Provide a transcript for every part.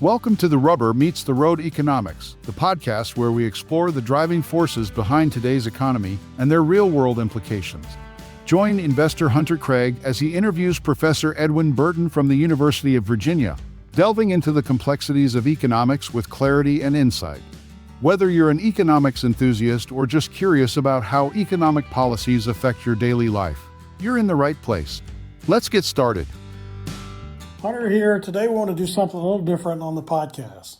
Welcome to The Rubber Meets the Road Economics, the podcast where we explore the driving forces behind today's economy and their real-world implications. Join investor Hunter Craig as he interviews Professor Ed Burton from the University of Virginia, delving into the complexities of economics with clarity and insight. Whether you're an economics enthusiast or just curious about how economic policies affect your daily life, you're in the right place. Let's get started. Hunter here. Today we want to do something a little different on the podcast.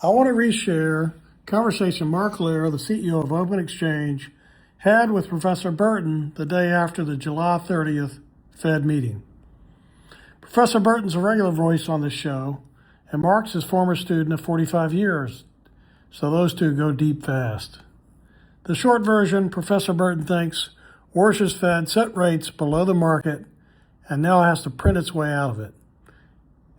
I want to reshare a conversation Mark Loehr, the CEO of Open Exchange, had with Professor Burton the day after the July 30th Fed meeting. Professor Burton's a regular voice on this show, and Mark's his former student of 45 years, so those two go deep fast. The short version, Professor Burton thinks Warsh's Fed set rates below the market and now has to print its way out of it.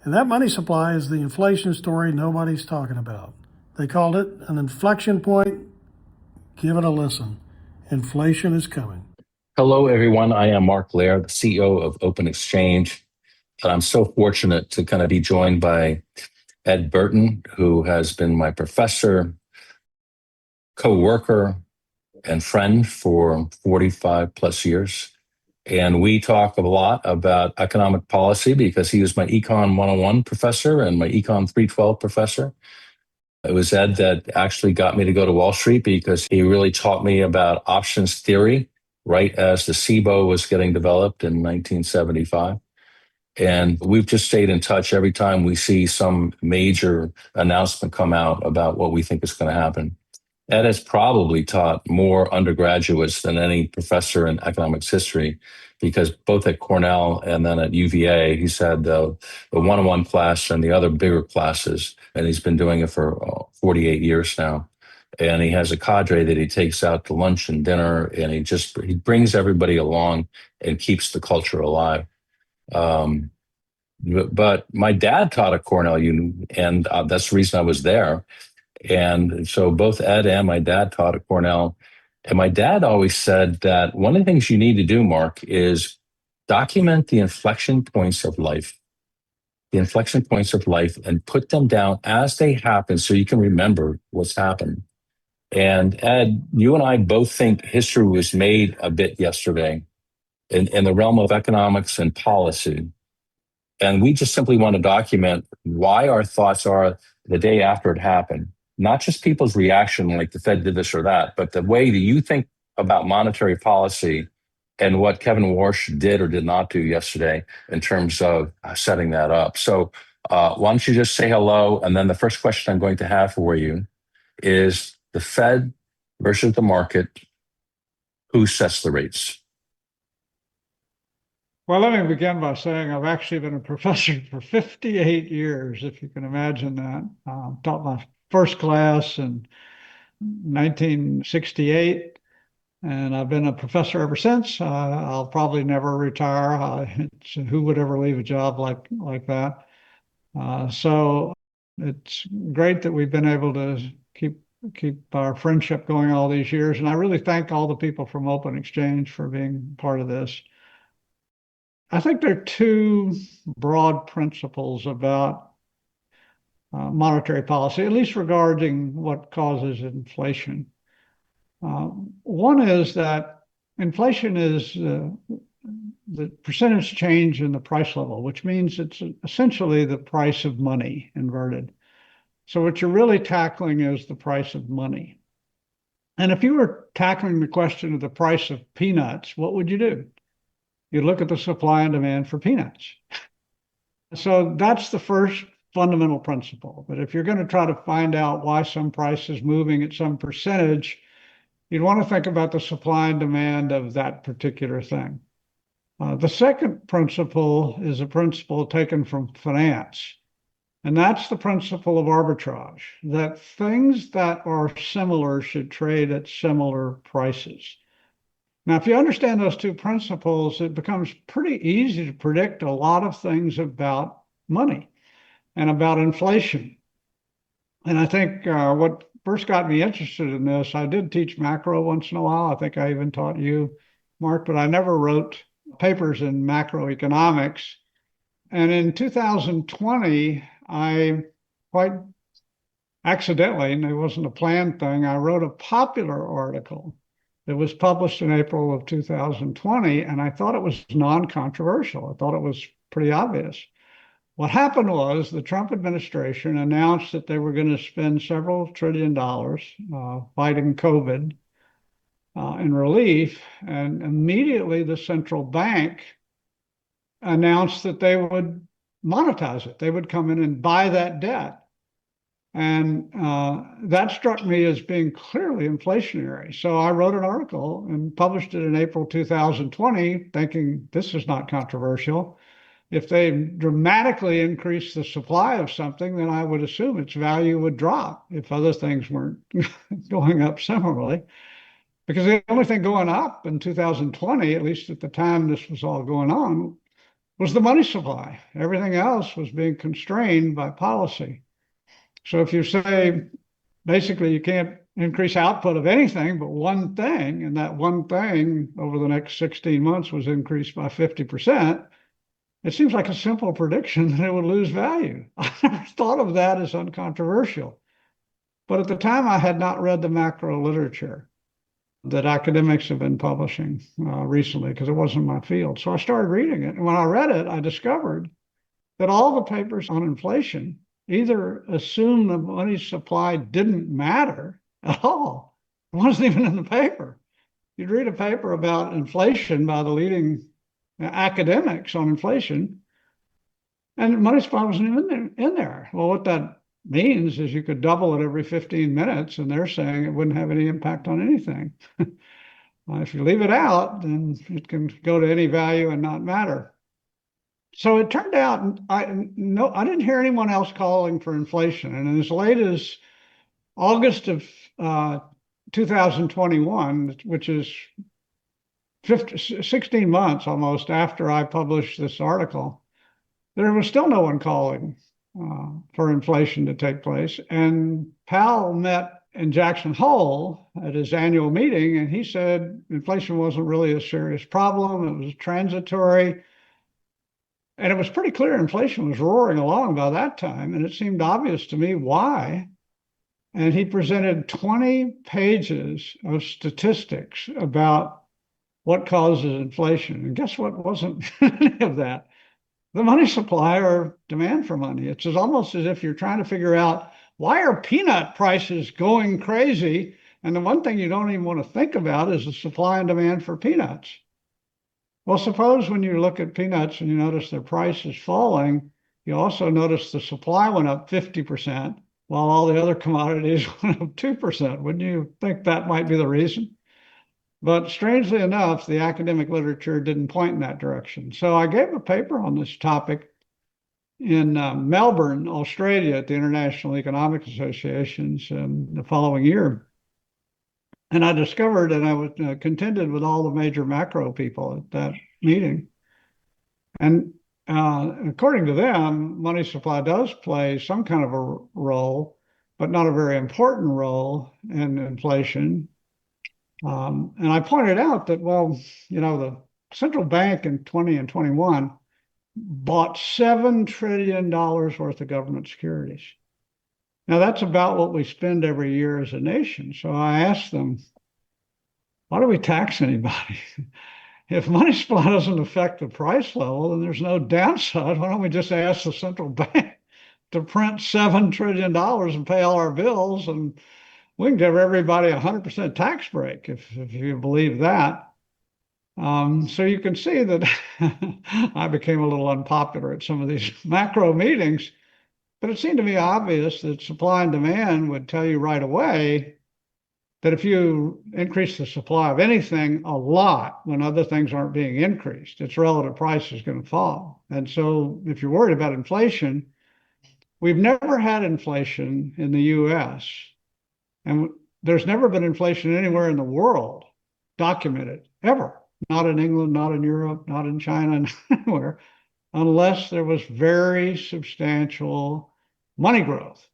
And that money supply is the inflation story nobody's talking about. They called it an inflection point. Give it a listen. Inflation is coming. Hello, everyone. I am Mark Loehr, the CEO of Open Exchange. And I'm so fortunate to kind of be joined by Ed Burton, who has been my professor, co-worker, and friend for 45 plus years. And we talk a lot about economic policy because he was my Econ 101 professor and my Econ 312 professor. It was Ed that actually got me to go to Wall Street because he really taught me about options theory right as the SIBO was getting developed in 1975. And we've just stayed in touch every time we see some major announcement come out about what we think is going to happen. Ed has probably taught more undergraduates than any professor in economics history, because both at Cornell and then at UVA, he's had the 101 class and the other bigger classes, and he's been doing it for 48 years now. And he has a cadre that he takes out to lunch and dinner, and he brings everybody along and keeps the culture alive. But my dad taught at Cornell, and that's the reason I was there. And so both Ed and my dad taught at Cornell. And my dad always said that one of the things you need to do, Mark, is document the inflection points of life, and put them down as they happen so you can remember what's happened. And Ed, you and I both think history was made a bit yesterday in the realm of economics and policy. And we just simply want to document why our thoughts are the day after it happened. Not just people's reaction, like the Fed did this or that, but the way that you think about monetary policy and what Kevin Warsh did or did not do yesterday in terms of setting that up. So why don't you just say hello? And then the first question I'm going to have for you is the Fed versus the market. Who sets the rates? Well, let me begin by saying I've actually been a professor for 58 years, if you can imagine that. Taught my first class in 1968, and I've been a professor ever since. I'll probably never retire. Who would ever leave a job like that? So it's great that we've been able to keep our friendship going all these years, and I really thank all the people from Open Exchange for being part of this. I think there are two broad principles about monetary policy, at least regarding what causes inflation. One is that inflation is the percentage change in the price level, which means it's essentially the price of money inverted. So what you're really tackling is the price of money. And if you were tackling the question of the price of peanuts, what would you do? You'd look at the supply and demand for peanuts. So that's the first fundamental principle. But if you're going to try to find out why some price is moving at some percentage, you'd want to think about the supply and demand of that particular thing. The second principle is a principle taken from finance, and that's the principle of arbitrage, that things that are similar should trade at similar prices. Now, if you understand those two principles, it becomes pretty easy to predict a lot of things about money and about inflation. And I think what first got me interested in this, I did teach macro once in a while. I think I even taught you, Mark, but I never wrote papers in macroeconomics. And in 2020, while quite accidentally, and it wasn't a planned thing, I wrote a popular article that was published in April of 2020, and I thought it was non-controversial. I thought it was pretty obvious. What happened was the Trump administration announced that they were going to spend several $1 trillion fighting COVID in relief, and immediately the central bank announced that they would monetize it. They would come in and buy that debt. And that struck me as being clearly inflationary. So I wrote an article and published it in April 2020, thinking this is not controversial. If they dramatically increase the supply of something, then I would assume its value would drop if other things weren't going up similarly. Because the only thing going up in 2020, at least at the time this was all going on, was the money supply. Everything else was being constrained by policy. So if you say, basically, you can't increase output of anything but one thing, and that one thing over the next 16 months was increased by 50%, it seems like a simple prediction that it would lose value. I never thought of that as uncontroversial. But at the time, I had not read the macro literature that academics have been publishing recently, because it wasn't my field. So I started reading it. And when I read it, I discovered that all the papers on inflation either assume the money supply didn't matter at all. It wasn't even in the paper. You'd read a paper about inflation by the leading academics on inflation, and money supply wasn't even in there. Well, what that means is you could double it every 15 minutes, and they're saying it wouldn't have any impact on anything. If you leave it out, then it can go to any value and not matter. So it turned out I didn't hear anyone else calling for inflation. And as late as August of 2021, which is 16 months almost after I published this article, there was still no one calling for inflation to take place. And Powell met in Jackson Hole at his annual meeting, and he said inflation wasn't really a serious problem. It was transitory. And it was pretty clear inflation was roaring along by that time, and it seemed obvious to me why. And he presented 20 pages of statistics about what causes inflation. And guess what wasn't any of that? The money supply or demand for money. It's almost as if you're trying to figure out, why are peanut prices going crazy? And the one thing you don't even want to think about is the supply and demand for peanuts. Well, suppose when you look at peanuts and you notice their price is falling, you also notice the supply went up 50%, while all the other commodities went up 2%. Wouldn't you think that might be the reason? But strangely enough, the academic literature didn't point in that direction. So I gave a paper on this topic in Melbourne, Australia, at the International Economic Associations the following year. And I discovered, and I was contended with all the major macro people at that meeting. And according to them, money supply does play some kind of a role, but not a very important role in inflation. And I pointed out that, well, the central bank in 20 and 21 bought $7 trillion worth of government securities. Now, that's about what we spend every year as a nation. So I asked them, why do we tax anybody? If money supply doesn't affect the price level, then there's no downside. Why don't we just ask the central bank to print $7 trillion and pay all our bills, and we can give everybody 100% tax break if you believe that. So you can see that I became a little unpopular at some of these macro meetings. But it seemed to me obvious that supply and demand would tell you right away that if you increase the supply of anything a lot when other things aren't being increased, its relative price is going to fall. And so if you're worried about inflation, we've never had inflation in the US, and there's never been inflation anywhere in the world documented, ever. Not in England, not in Europe, not in China, anywhere, unless there was very substantial money growth.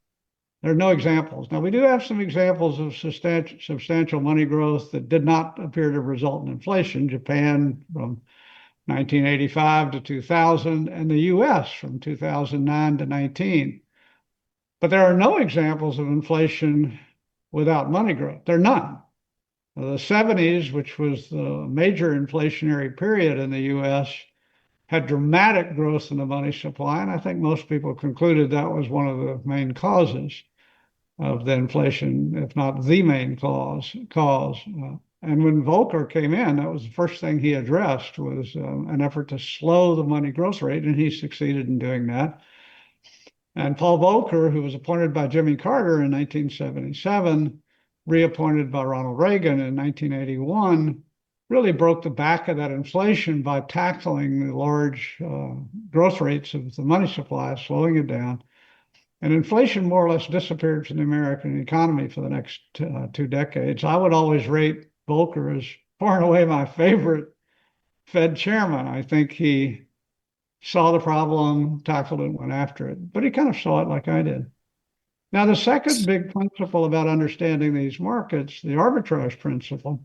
There are no examples. Now, we do have some examples of substantial money growth that did not appear to result in inflation. Japan from 1985 to 2000, and the US from 2009 to 19. But there are no examples of inflation without money growth. There are none. The 70s, which was the major inflationary period in the US, had dramatic growth in the money supply. And I think most people concluded that was one of the main causes of the inflation, if not the main cause. And when Volcker came in, that was the first thing he addressed was an effort to slow the money growth rate, and he succeeded in doing that. And Paul Volcker, who was appointed by Jimmy Carter in 1977, reappointed by Ronald Reagan in 1981, really broke the back of that inflation by tackling the large growth rates of the money supply, slowing it down. And inflation more or less disappeared from the American economy for the next 2 decades. I would always rate Volcker as far and away my favorite Fed chairman. I think he saw the problem, tackled it, went after it, but he kind of saw it like I did. Now, the second big principle about understanding these markets, the arbitrage principle,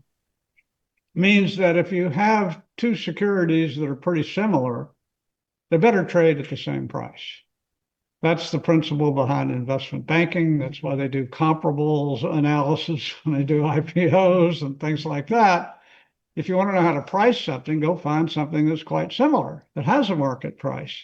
means that if you have two securities that are pretty similar, they better trade at the same price. That's the principle behind investment banking. That's why they do comparables analysis when they do IPOs and things like that. If you want to know how to price something, go find something that's quite similar, that has a market price.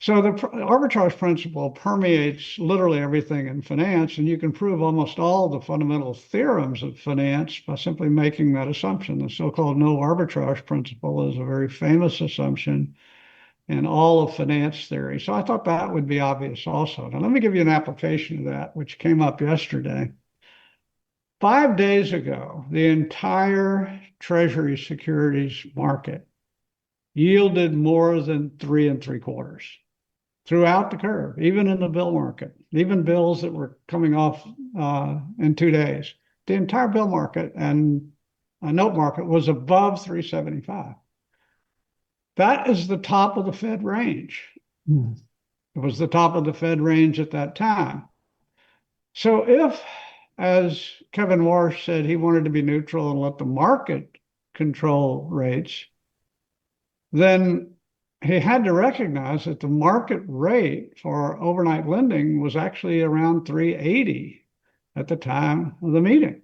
So the arbitrage principle permeates literally everything in finance, and you can prove almost all the fundamental theorems of finance by simply making that assumption. The so-called no-arbitrage principle is a very famous assumption in all of finance theory. So I thought that would be obvious also. Now, let me give you an application of that, which came up yesterday. 5 days ago, the entire Treasury securities market yielded more than 3 3/4 throughout the curve, even in the bill market, even bills that were coming off in 2 days. The entire bill market and note market was above 375. That is the top of the Fed range. It was the top of the Fed range at that time. So if, as Kevin Warsh said, he wanted to be neutral and let the market control rates, then he had to recognize that the market rate for overnight lending was actually around 380 at the time of the meeting.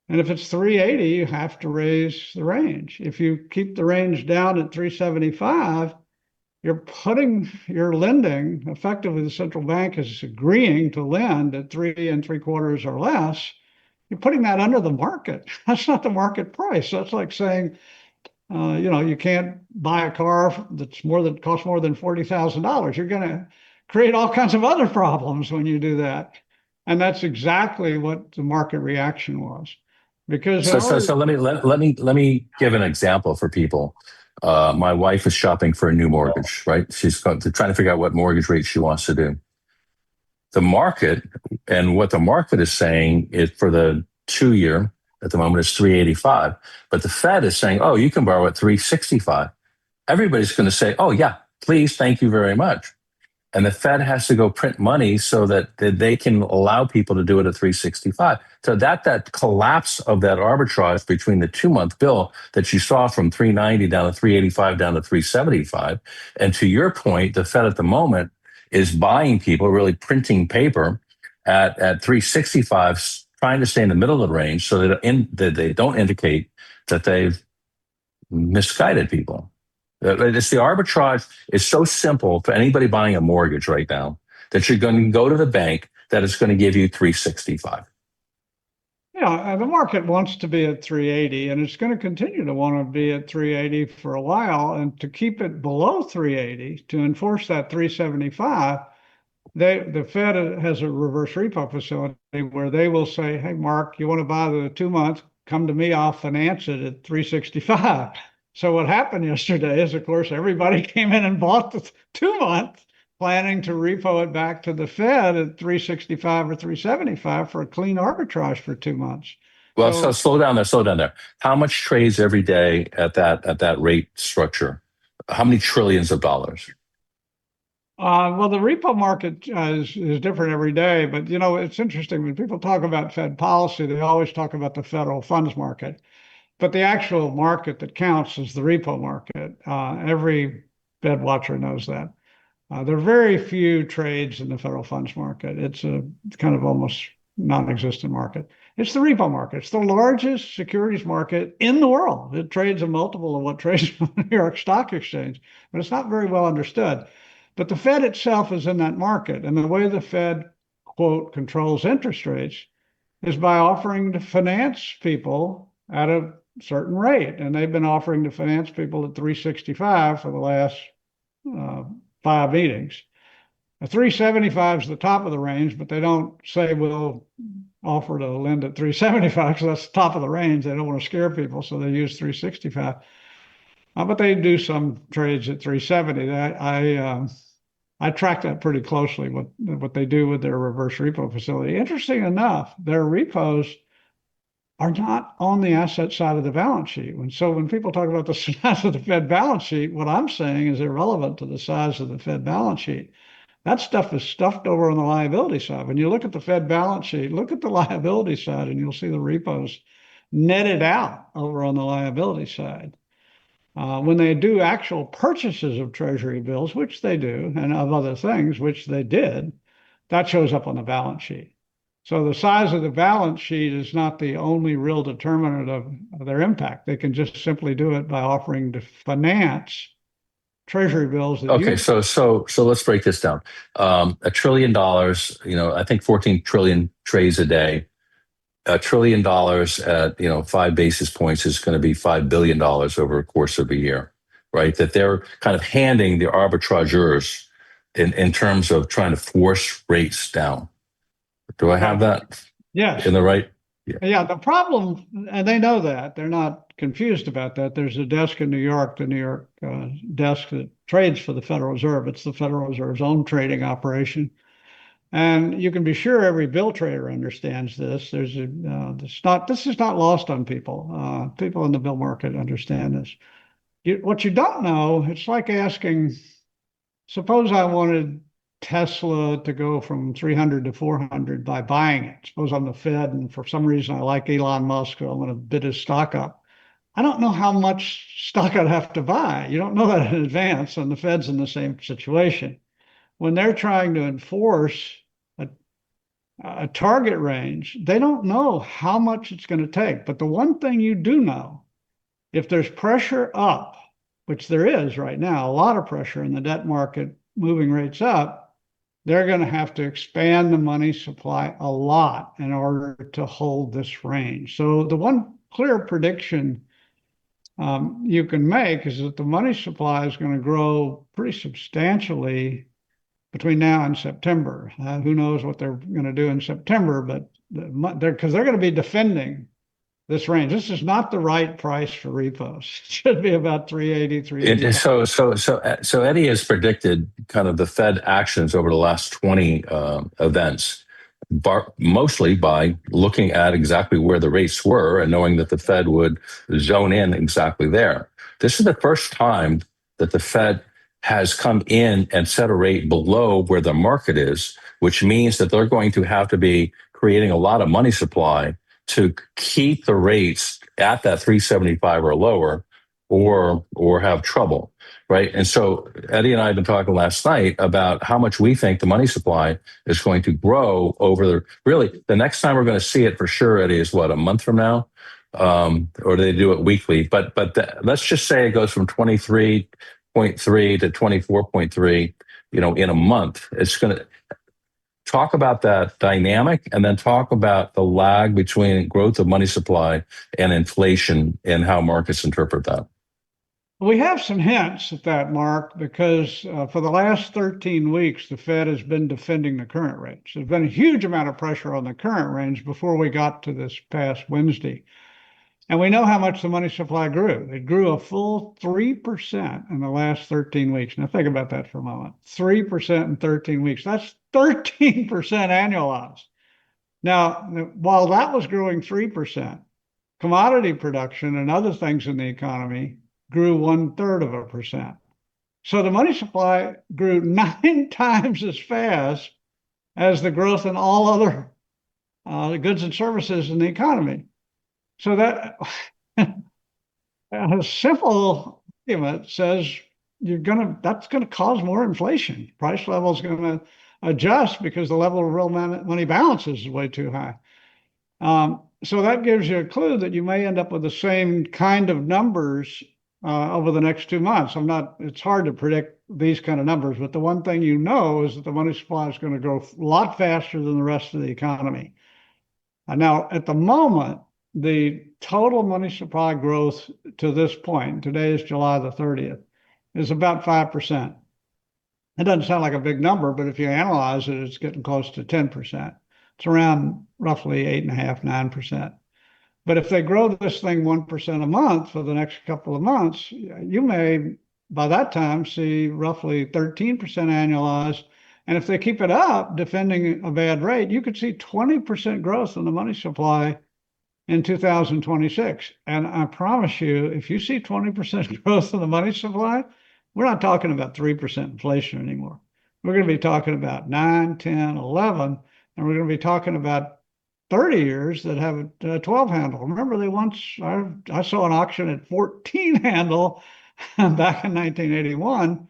And if it's 380, you have to raise the range. If you keep the range down at 375, you're lending, effectively the central bank is agreeing to lend at 3 3/4 or less. You're putting that under the market. That's not the market price. That's like saying, you can't buy a car that's costs more than $40,000. You're going to create all kinds of other problems when you do that. And that's exactly what the market reaction was. Because so let me give an example for people. My wife is shopping for a new mortgage, right? She's trying to figure out what mortgage rate she wants to do. The market, and what the market is saying is for the 2-year at the moment is 385, but the Fed is saying, oh, you can borrow at 365. Everybody's going to say, oh yeah, please, thank you very much. And the Fed has to go print money so that they can allow people to do it at 365. So that collapse of that arbitrage between the 2-month bill that you saw from 390 down to 385 down to 375. And to your point, the Fed at the moment is buying people, really printing paper at 365, trying to stay in the middle of the range so that they don't indicate that they've misguided people. It's the arbitrage is so simple for anybody buying a mortgage right now that you're going to go to the bank that is going to give you 365. Yeah, the market wants to be at 380, and it's going to continue to want to be at 380 for a while. And to keep it below 380, to enforce that 375, the Fed has a reverse repo facility where they will say, hey, Mark, you want to buy the 2-month? Come to me, I'll finance it at 365. So what happened yesterday is, of course, everybody came in and bought the 2-month, planning to repo it back to the Fed at 365 or 375 for a clean arbitrage for 2 months. Well, so slow down there. How much trades every day at that rate structure? How many trillions of dollars? Well, the repo market is different every day, but it's interesting when people talk about Fed policy, they always talk about the federal funds market. But the actual market that counts is the repo market. Every Fed watcher knows that. There are very few trades in the federal funds market. It's a kind of almost non-existent market. It's the repo market. It's the largest securities market in the world. It trades a multiple of what trades on the New York Stock Exchange, but it's not very well understood. But the Fed itself is in that market. And the way the Fed, quote, controls interest rates is by offering to finance people at a certain rate. And they've been offering to finance people at 365 for the last 5 meetings. 375 is the top of the range, but they don't say we'll offer to lend at 375 because that's the top of the range. They don't want to scare people, so they use 365. But they do some trades at 370. I track that pretty closely, what they do with their reverse repo facility. Interesting enough, their repos are not on the asset side of the balance sheet. And so when people talk about the size of the Fed balance sheet, what I'm saying is irrelevant to the size of the Fed balance sheet. That stuff is stuffed over on the liability side. When you look at the Fed balance sheet, look at the liability side, and you'll see the repos netted out over on the liability side. When they do actual purchases of Treasury bills, which they do, and of other things, which they did, that shows up on the balance sheet. So the size of the balance sheet is not the only real determinant of their impact. They can just simply do it by offering to finance Treasury bills. Okay, so let's break this down. $1 trillion, I think 14 trillion trades a day. $1 trillion at 5 basis points is going to be $5 billion over the course of a year, right? That they're kind of handing the arbitrageurs in terms of trying to force rates down. Do I have that? Yes. In the right? Yeah, the problem, and they know that, they're not confused about that. There's a desk in New York, the New York desk that trades for the Federal Reserve. It's the Federal Reserve's own trading operation. And you can be sure every bill trader understands this. This is not lost on people. People in the bill market understand this. What you don't know, it's like asking, suppose I wanted Tesla to go from 300 to 400 by buying it. Suppose I'm the Fed and for some reason I like Elon Musk, so I'm going to bid his stock up. I don't know how much stock I'd have to buy. You don't know that in advance, and the Fed's in the same situation. When they're trying to enforce a target range, they don't know how much it's going to take. But the one thing you do know, if there's pressure up, which there is right now, a lot of pressure in the debt market moving rates up, they're going to have to expand the money supply a lot in order to hold this range. So the one clear prediction you can make is that the money supply is going to grow pretty substantially between now and September. Who knows what they're going to do in September, but because they're going to be defending this range. This is not the right price for repos. It should be about 380, 380. So Eddie has predicted kind of the Fed actions over the last 20 events, mostly by looking at exactly where the rates were and knowing that the Fed would zone in exactly there. This is the first time that the Fed has come in and set a rate below where the market is, which means that they're going to have to be creating a lot of money supply to keep the rates at that 375 or lower, or have trouble, right? And so Eddie and I have been talking last night about how much we think the money supply is going to grow over the next time we're going to see it for sure, Eddie, is what, a month from now? Or do they do it weekly? But let's just say it goes from 23.3 to 24.3, in a month. It's going to talk about that dynamic and then talk about the lag between growth of money supply and inflation and how markets interpret that. We have some hints at that, Mark, because for the last 13 weeks, the Fed has been defending the current range. There's been a huge amount of pressure on the current range before we got to this past Wednesday. And we know how much the money supply grew. It grew a full 3% in the last 13 weeks. Now think about that for a moment. 3% in 13 weeks. That's 13% annualized. Now, while that was growing 3%, commodity production and other things in the economy grew 1/3%. So the money supply grew 9 times as fast as the growth in all other goods and services in the economy. So that a simple argument says that's gonna cause more inflation. Price level is gonna adjust because the level of real money balances is way too high. So that gives you a clue that you may end up with the same kind of numbers over the next 2 months. It's hard to predict these kind of numbers, but the one thing you know is that the money supply is going to grow a lot faster than the rest of the economy. Now, at the moment, the total money supply growth to this point, today is July the 30th, is about 5%. It doesn't sound like a big number, but if you analyze it, it's getting close to 10%. It's around roughly 8.5%, 9%. But if they grow this thing 1% a month for the next couple of months, you may, by that time, see roughly 13% annualized. And if they keep it up, defending a bad rate, you could see 20% growth in the money supply in 2026. And I promise you, if you see 20% growth in the money supply, we're not talking about 3% inflation anymore. We're going to be talking about 9, 10, 11, and we're going to be talking about 30 years that have a 12 handle. Remember, I saw an auction at 14 handle back in 1981,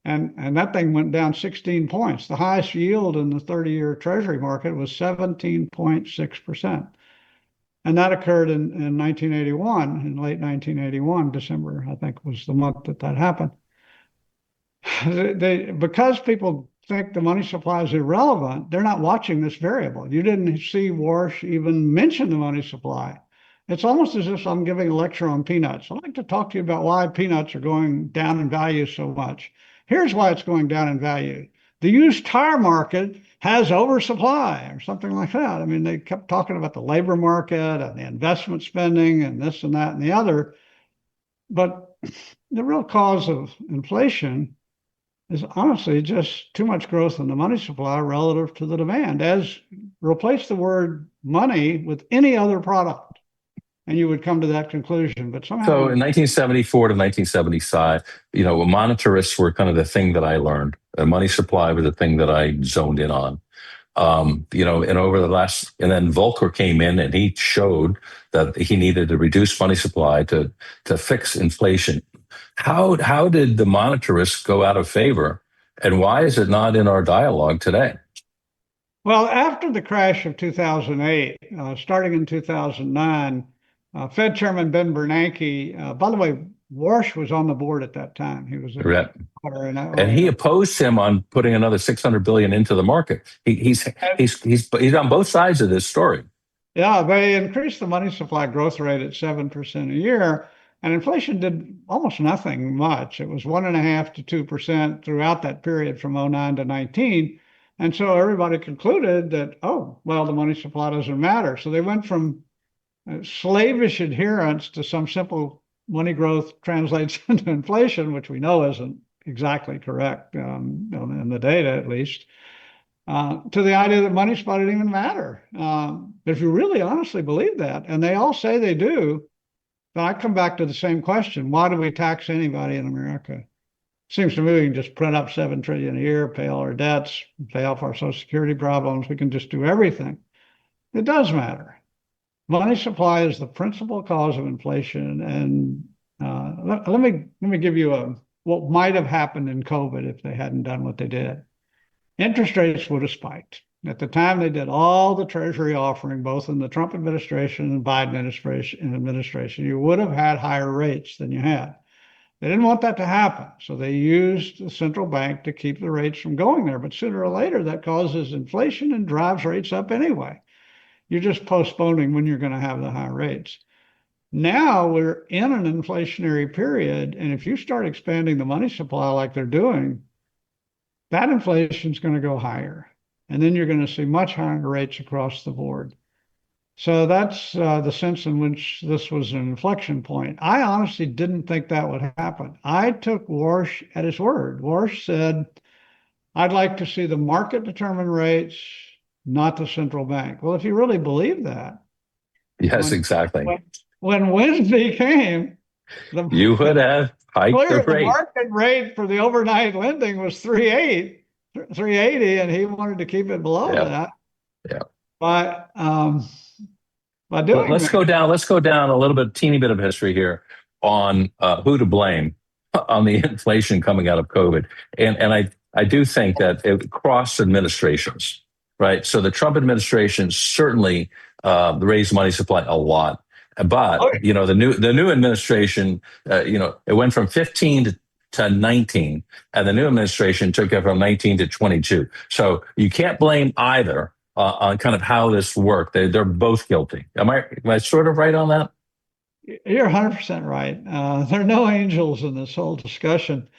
and that thing went down 16 points. The highest yield in the 30-year Treasury market was 17.6%. And that occurred in 1981, in late 1981, December, I think was the month that happened. Because people think the money supply is irrelevant, they're not watching this variable. You didn't see Warsh even mention the money supply. It's almost as if I'm giving a lecture on peanuts. I'd like to talk to you about why peanuts are going down in value so much. Here's why it's going down in value. The used tire market has oversupply or something like that. I mean, they kept talking about the labor market and the investment spending and this and that and the other. But the real cause of inflation is honestly just too much growth in the money supply relative to the demand. Replace the word money with any other product, and you would come to that conclusion. But somehow, so in 1974 to 1975, monetarists were kind of the thing that I learned. Money supply was the thing that I zoned in on. And over the last, and then Volcker came in and he showed that he needed to reduce money supply to fix inflation. How did the monetarists go out of favor, and why is it not in our dialogue today? Well, after the crash of 2008, starting in 2009, Fed Chairman Ben Bernanke, by the way, Warsh was on the board at that time. He was and he opposed him on putting another $600 billion into the market. He's on both sides of this story. Yeah, they increased the money supply growth rate at 7% a year. And inflation did almost nothing much. It was 1.5% to 2% throughout that period from 2009 to 19. And so everybody concluded that, the money supply doesn't matter. So they went from slavish adherence to some simple money growth translates into inflation, which we know isn't exactly correct in the data, at least, to the idea that money supply didn't even matter. But if you really honestly believe that, and they all say they do, then I come back to the same question. Why do we tax anybody in America? Seems to me we can just print up $7 trillion a year, pay all our debts, pay off our Social Security problems. We can just do everything. It does matter. Money supply is the principal cause of inflation. And let me give you what might have happened in COVID if they hadn't done what they did. Interest rates would have spiked. At the time, they did all the Treasury offering, both in the Trump administration and Biden administration. You would have had higher rates than you had. They didn't want that to happen, so they used the central bank to keep the rates from going there. But sooner or later, that causes inflation and drives rates up anyway. You're just postponing when you're going to have the high rates. Now we're in an inflationary period, and if you start expanding the money supply like they're doing, that inflation is going to go higher. And then you're going to see much higher rates across the board. So that's the sense in which this was an inflection point. I honestly didn't think that would happen. I took Warsh at his word. Warsh said, I'd like to see the market determine rates, not the central bank. Well, if you really believe that. Yes, exactly. When Wednesday came, you would have hiked the rate. The market rate for the overnight lending was 380, and he wanted to keep it below that. Yeah. But let's go down a little bit, teeny bit of history here on who to blame on the inflation coming out of COVID. And I do think that it crossed administrations, right? So the Trump administration certainly raised money supply a lot. But, Okay. the new administration, it went from 15 to 19, and the new administration took it from 19 to 22. So you can't blame either on kind of how this worked. They're both guilty. Am I sort of right on that? You're 100% right. There are no angels in this whole discussion.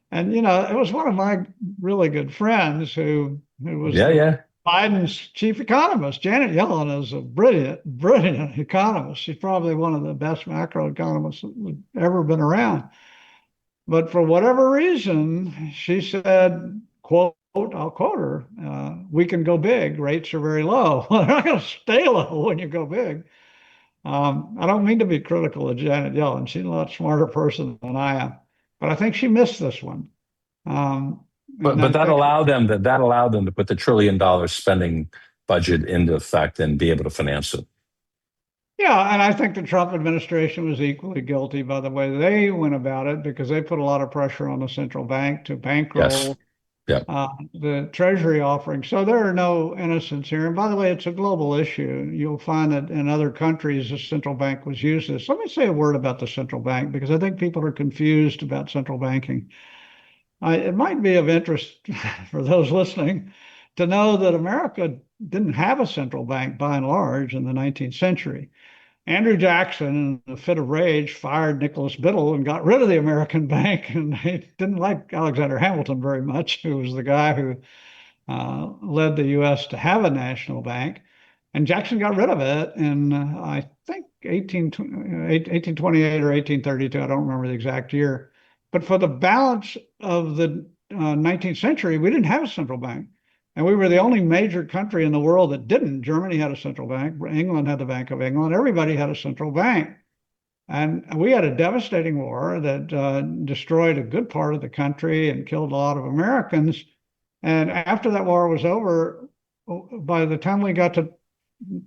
And, it was one of my really good friends who was Yeah, yeah. Biden's chief economist. Janet Yellen is a brilliant, brilliant economist. She's probably one of the best macroeconomists that have ever been around. But for whatever reason, she said, quote, I'll quote her, we can go big. Rates are very low. Well, they're not going to stay low when you go big. I don't mean to be critical of Janet Yellen. She's a lot smarter person than I am. But I think she missed this one. But that allowed them to put the $1 trillion spending budget into effect and be able to finance it. Yeah, and I think the Trump administration was equally guilty by the way they went about it, because they put a lot of pressure on the central bank to bankroll Yes. Yeah. the Treasury offering. So there are no innocents here. And by the way, it's a global issue. You'll find that in other countries, the central bank was used this. Let me say a word about the central bank, because I think people are confused about central banking. It might be of interest for those listening to know that America didn't have a central bank by and large in the 19th century. Andrew Jackson, in a fit of rage, fired Nicholas Biddle and got rid of the American bank. And he didn't like Alexander Hamilton very much, who was the guy who led the U.S. to have a national bank. And Jackson got rid of it in, I think, 1828 or 1832. I don't remember the exact year. But for the balance of the 19th century, we didn't have a central bank. And we were the only major country in the world that didn't. Germany had a central bank. England had the Bank of England. Everybody had a central bank. And we had a devastating war that destroyed a good part of the country and killed a lot of Americans. And after that war was over, by the time we got to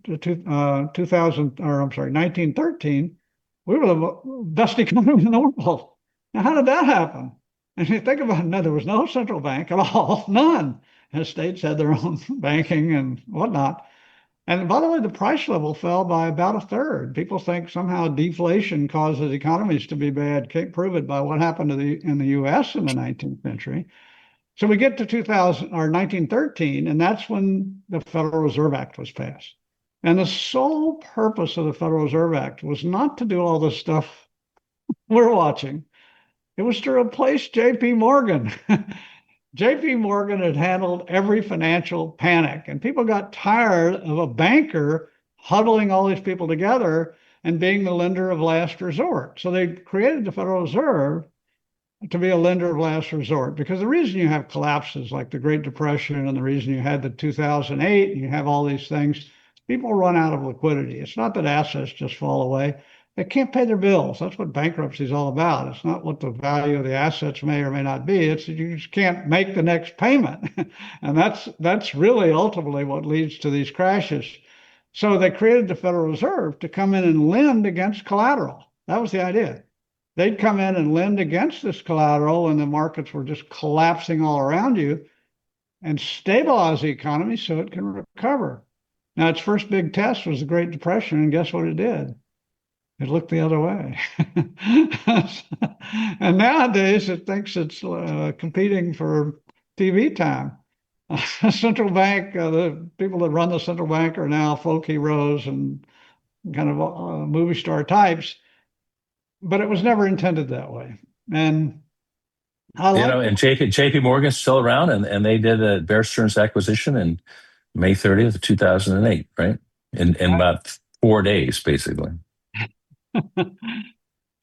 1913, we were the best economy in the world. Now, how did that happen? And you think about it, no, there was no central bank at all, none. And states had their own banking and whatnot. And by the way, the price level fell by about a third. People think somehow deflation causes economies to be bad. Can't prove it by what happened in the U.S. in the 19th century. So we get to 1913, and that's when the Federal Reserve Act was passed. And the sole purpose of the Federal Reserve Act was not to do all this stuff we're watching. It was to replace J.P. Morgan. J.P. Morgan had handled every financial panic, and people got tired of a banker huddling all these people together and being the lender of last resort. So they created the Federal Reserve to be a lender of last resort, because the reason you have collapses like the Great Depression and the reason you had the 2008, and you have all these things, people run out of liquidity. It's not that assets just fall away. They can't pay their bills. That's what bankruptcy is all about. It's not what the value of the assets may or may not be. It's that you just can't make the next payment. And that's really ultimately what leads to these crashes. So they created the Federal Reserve to come in and lend against collateral. That was the idea. They'd come in and lend against this collateral when the markets were just collapsing all around you, and stabilize the economy so it can recover. Now, its first big test was the Great Depression, and guess what it did? It looked the other way. And nowadays it thinks it's competing for TV time. Central bank, the people that run the central bank are now folk heroes and kind of movie star types, but it was never intended that way. And and JP Morgan's still around, and they did a Bear Stearns acquisition in May 30th of 2008, right? In about 4 days, basically.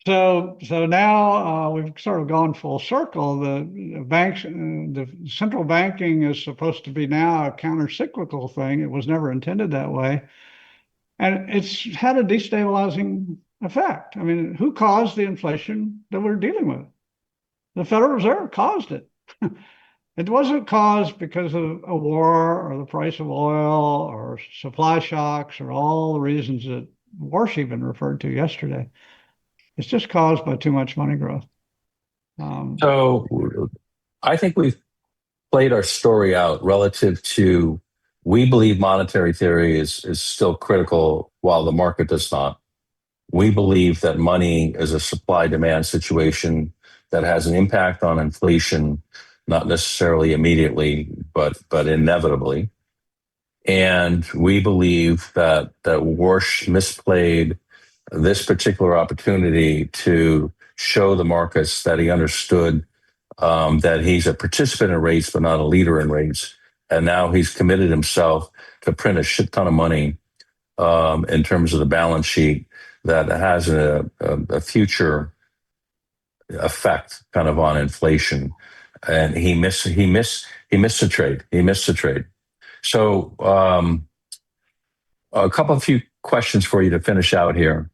So now we've sort of gone full circle. The banks, the central banking is supposed to be now a counter-cyclical thing. It was never intended that way. And it's had a destabilizing effect. I mean, who caused the inflation that we're dealing with? The Federal Reserve caused it. It wasn't caused because of a war or the price of oil or supply shocks or all the reasons that Warshipman referred to yesterday. It's just caused by too much money growth. So I think we've played our story out relative to we believe monetary theory is still critical while the market does not. We believe that money is a supply demand situation that has an impact on inflation, not necessarily immediately, but inevitably. And we believe that Warsh misplayed this particular opportunity to show the markets that he understood that he's a participant in rates, but not a leader in rates. And now he's committed himself to print a shit ton of money in terms of the balance sheet that has a future effect kind of on inflation. And he missed the trade. He missed the trade. So a few questions for you to finish out here.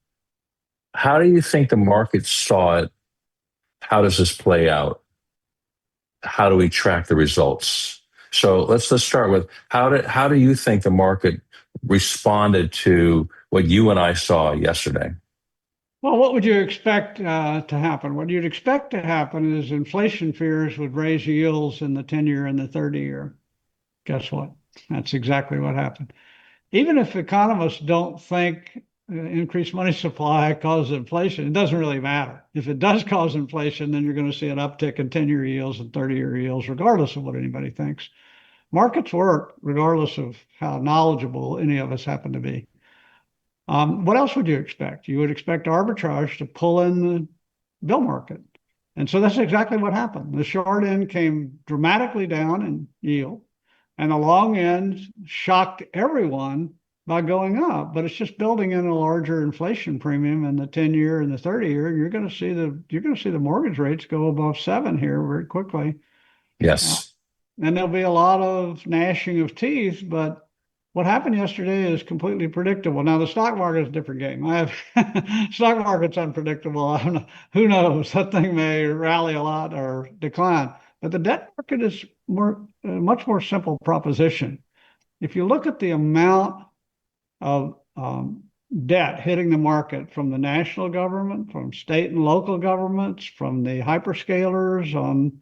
How do you think the market saw it? How does this play out? How do we track the results? So let's start with how do you think the market responded to what you and I saw yesterday? Well, what would you expect to happen? What you'd expect to happen is inflation fears would raise yields in the 10-year and the 30-year. Guess what? That's exactly what happened. Even if economists don't think increased money supply causes inflation, it doesn't really matter. If it does cause inflation, then you're going to see an uptick in 10-year yields and 30-year yields, regardless of what anybody thinks. Markets work regardless of how knowledgeable any of us happen to be. What else would you expect? You would expect arbitrage to pull in the bill market. And so that's exactly what happened. The short end came dramatically down in yield, and the long end shocked everyone by going up. But it's just building in a larger inflation premium in the 10-year and the 30-year. You're going to see the mortgage rates go above 7 here very quickly. Yes. And there'll be a lot of gnashing of teeth, but what happened yesterday is completely predictable. Now, the stock market is a different game. Stock market's unpredictable. Who knows? That thing may rally a lot or decline. But the debt market is much more simple proposition. If you look at the amount of debt hitting the market from the national government, from state and local governments, from the hyperscalers on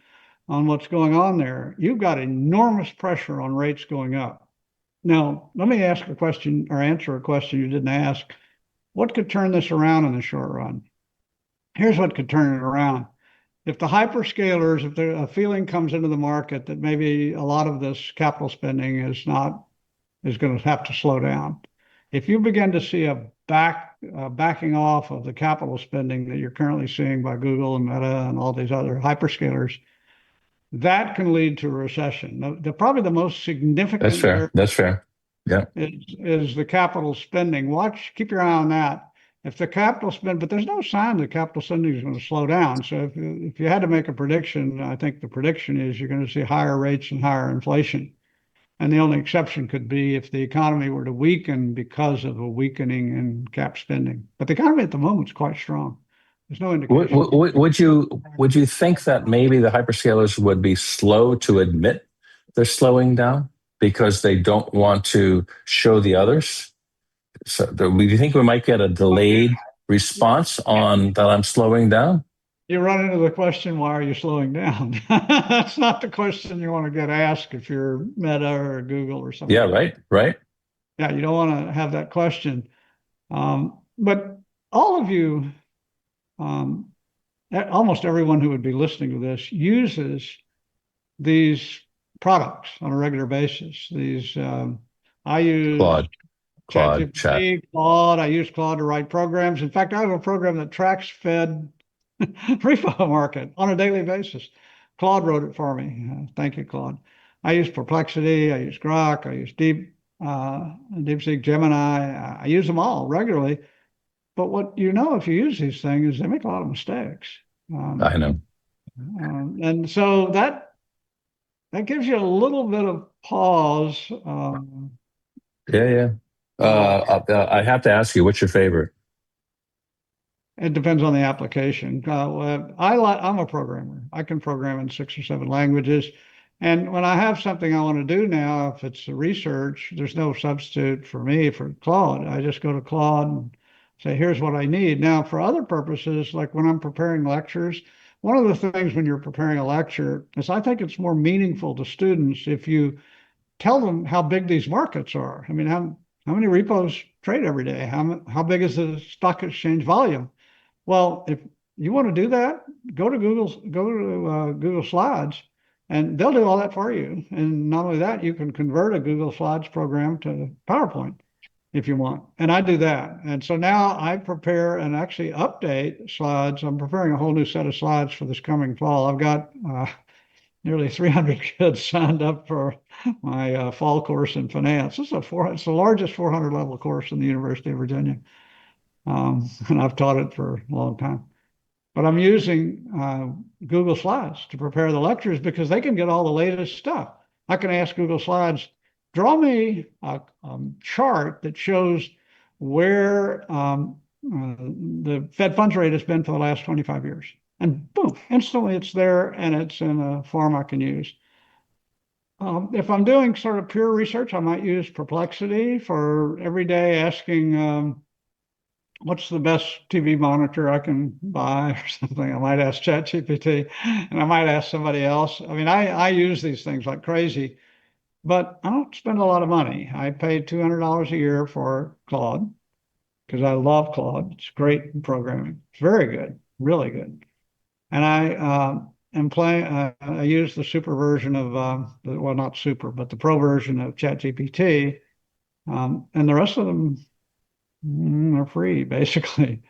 what's going on there, you've got enormous pressure on rates going up. Now, let me ask a question or answer a question you didn't ask. What could turn this around in the short run? Here's what could turn it around. If the hyperscalers, if a feeling comes into the market that maybe a lot of this capital spending is going to have to slow down. If you begin to see a backing off of the capital spending that you're currently seeing by Google and Meta and all these other hyperscalers, that can lead to a recession. Probably the most significant. That's fair. That's fair. Yeah. Is the capital spending. Keep your eye on that. If the capital spend, but there's no sign that capital spending is going to slow down. So if you had to make a prediction, I think the prediction is you're going to see higher rates and higher inflation. And the only exception could be if the economy were to weaken because of a weakening in cap spending. But the economy at the moment is quite strong. There's no indication. Would you think that maybe the hyperscalers would be slow to admit they're slowing down because they don't want to show the others? So do you think we might get a delayed response on that I'm slowing down? You run into the question, why are you slowing down? That's not the question you want to get asked if you're Meta or Google or something. Yeah, right. Yeah, you don't want to have that question. But all of you, almost everyone who would be listening to this uses these products on a regular basis. I use Claude, Chat. Claude. I use Claude to write programs. In fact, I have a program that tracks Fed repo market on a daily basis. Claude wrote it for me. Thank you, Claude. I use Perplexity. I use Grok. I use DeepSeek, Gemini. I use them all regularly. But what if you use these things, is they make a lot of mistakes. I know. And so that gives you a little bit of pause. Yeah. I have to ask you, what's your favorite? It depends on the application. I'm a programmer. I can program in 6 or 7 languages. And when I have something I want to do now, if it's research, there's no substitute for me for Claude. I just go to Claude and say, here's what I need. Now, for other purposes, like when I'm preparing lectures, one of the things when you're preparing a lecture is I think it's more meaningful to students if you tell them how big these markets are. I mean, how many repos trade every day? How big is the stock exchange volume? Well, if you want to do that, go to Google Slides, and they'll do all that for you. And not only that, you can convert a Google Slides program to PowerPoint if you want. And I do that. And so now I prepare and actually update slides. I'm preparing a whole new set of slides for this coming fall. I've got nearly 300 kids signed up for my fall course in finance. It's the largest 400 level course in the University of Virginia. And I've taught it for a long time. But I'm using Google Slides to prepare the lectures because they can get all the latest stuff. I can ask Google Slides, draw me a chart that shows where the Fed funds rate has been for the last 25 years. And boom, instantly it's there and it's in a form I can use. If I'm doing sort of pure research, I might use Perplexity for every day asking, what's the best TV monitor I can buy or something. I might ask ChatGPT and I might ask somebody else. I mean, I use these things like crazy, but I don't spend a lot of money. I pay $200 a year for Claude because I love Claude. It's great in programming. It's very good, really good. And I use the super version of, well, not super, but the pro version of ChatGPT. And the rest of them are free, basically.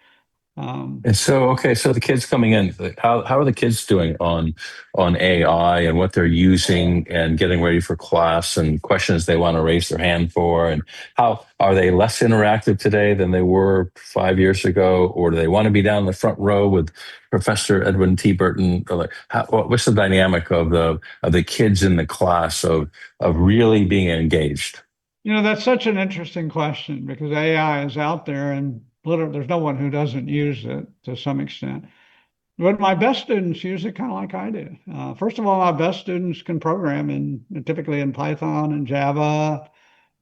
And so, okay, so the kids coming in, how are the kids doing on AI and what they're using and getting ready for class and questions they want to raise their hand for? And how are they less interactive today than they were 5 years ago? Or do they want to be down in the front row with Professor Edwin T. Burton? Or what's the dynamic of the kids in the class of really being engaged? You know, that's such an interesting question because AI is out there and literally there's no one who doesn't use it to some extent. But my best students use it kind of like I do. First of all, my best students can program typically in Python and Java,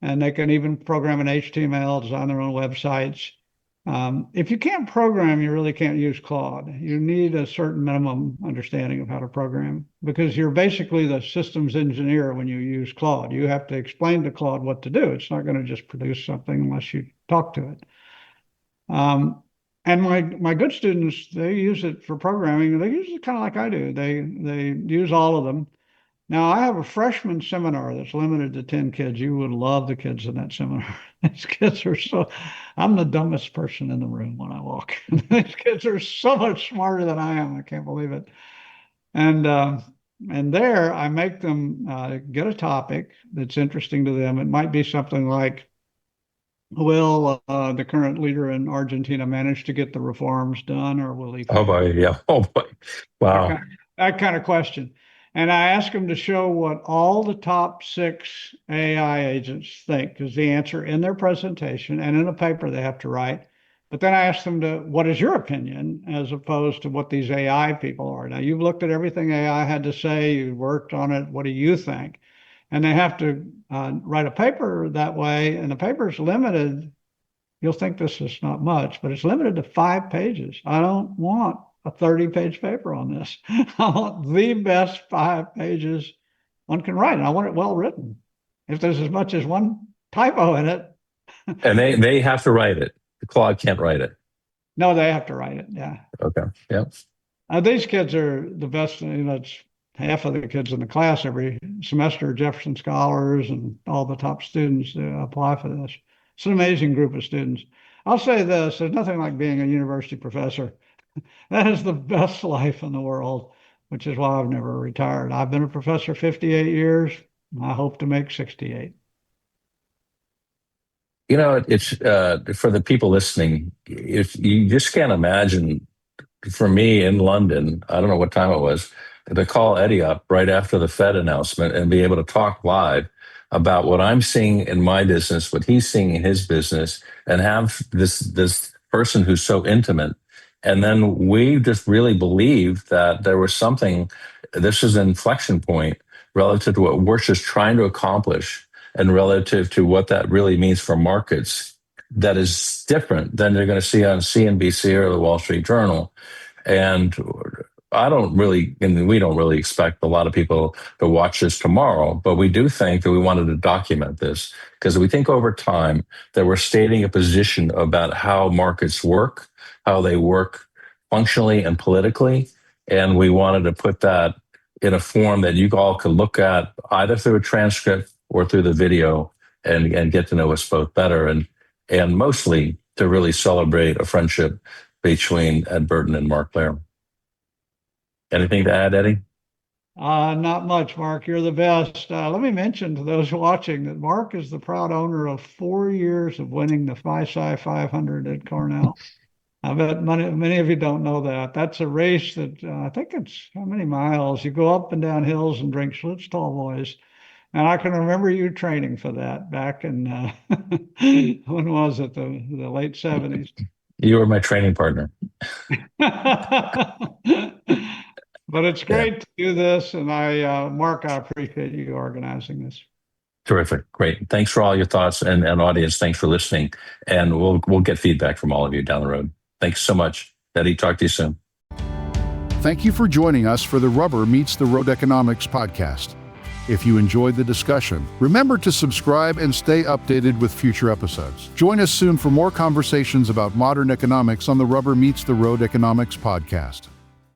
and they can even program in HTML, design their own websites. If you can't program, you really can't use Claude. You need a certain minimum understanding of how to program because you're basically the systems engineer when you use Claude. You have to explain to Claude what to do. It's not going to just produce something unless you talk to it. And my good students, they use it for programming. They use it kind of like I do. They use all of them. Now, I have a freshman seminar that's limited to 10 kids. You would love the kids in that seminar. These kids are I'm the dumbest person in the room when I walk. These kids are so much smarter than I am. I can't believe it. And there I make them get a topic that's interesting to them. It might be something like, will the current leader in Argentina manage to get the reforms done, or will he? Oh boy, yeah. Oh boy, wow. That kind of question. And I ask them to show what all the top 6 AI agents think is the answer in their presentation and in a paper they have to write. But then I ask them what is your opinion as opposed to what these AI people are? Now, you've looked at everything AI had to say, you've worked on it. What do you think? And they have to write a paper that way. And the paper is limited. You'll think this is not much, but it's limited to 5 pages. I don't want a 30-page paper on this. I want the best 5 pages one can write, and I want it well written. If there's as much as one typo in it. And they have to write it. The Claude can't write it. No, they have to write it, yeah. Okay, yep. These kids are the best, it's half of the kids in the class every semester are Jefferson Scholars and all the top students apply for this. It's an amazing group of students. I'll say this, there's nothing like being a university professor. That is the best life in the world, which is why I've never retired. I've been a professor 58 years. I hope to make 68. You know, it's for the people listening, if you just can't imagine, for me in London, I don't know what time it was, to call Eddie up right after the Fed announcement and be able to talk live about what I'm seeing in my business, what he's seeing in his business, and have this person who's so intimate. And then we just really believed that there was something, this is an inflection point relative to what we're just trying to accomplish and relative to what that really means for markets that is different than they're going to see on CNBC or the Wall Street Journal. And I don't really, and we don't really expect a lot of people to watch this tomorrow, but we do think that we wanted to document this because we think over time that we're stating a position about how markets work, how they work functionally and politically. And we wanted to put that in a form that you all could look at either through a transcript or through the video and get to know us both better. And mostly to really celebrate a friendship between Ed Burton and Mark Loehr. Anything to add, Eddie? Not much, Mark. You're the best. Let me mention to those watching that Mark is the proud owner of 4 years of winning the FISI 500 at Cornell. I bet many of you don't know that. That's a race that I think it's how many miles? You go up and down hills and drink Schlitz tall boys. And I can remember you training for that back in, when was it? The late 70s. You were my training partner. But it's great to do this. And Mark, I appreciate you organizing this. Terrific. Great. Thanks for all your thoughts and audience. Thanks for listening. And we'll get feedback from all of you down the road. Thanks so much. Eddie, talk to you soon. Thank you for joining us for the Rubber Meets the Road Economics podcast. If you enjoyed the discussion, remember to subscribe and stay updated with future episodes. Join us soon for more conversations about modern economics on the Rubber Meets the Road Economics podcast.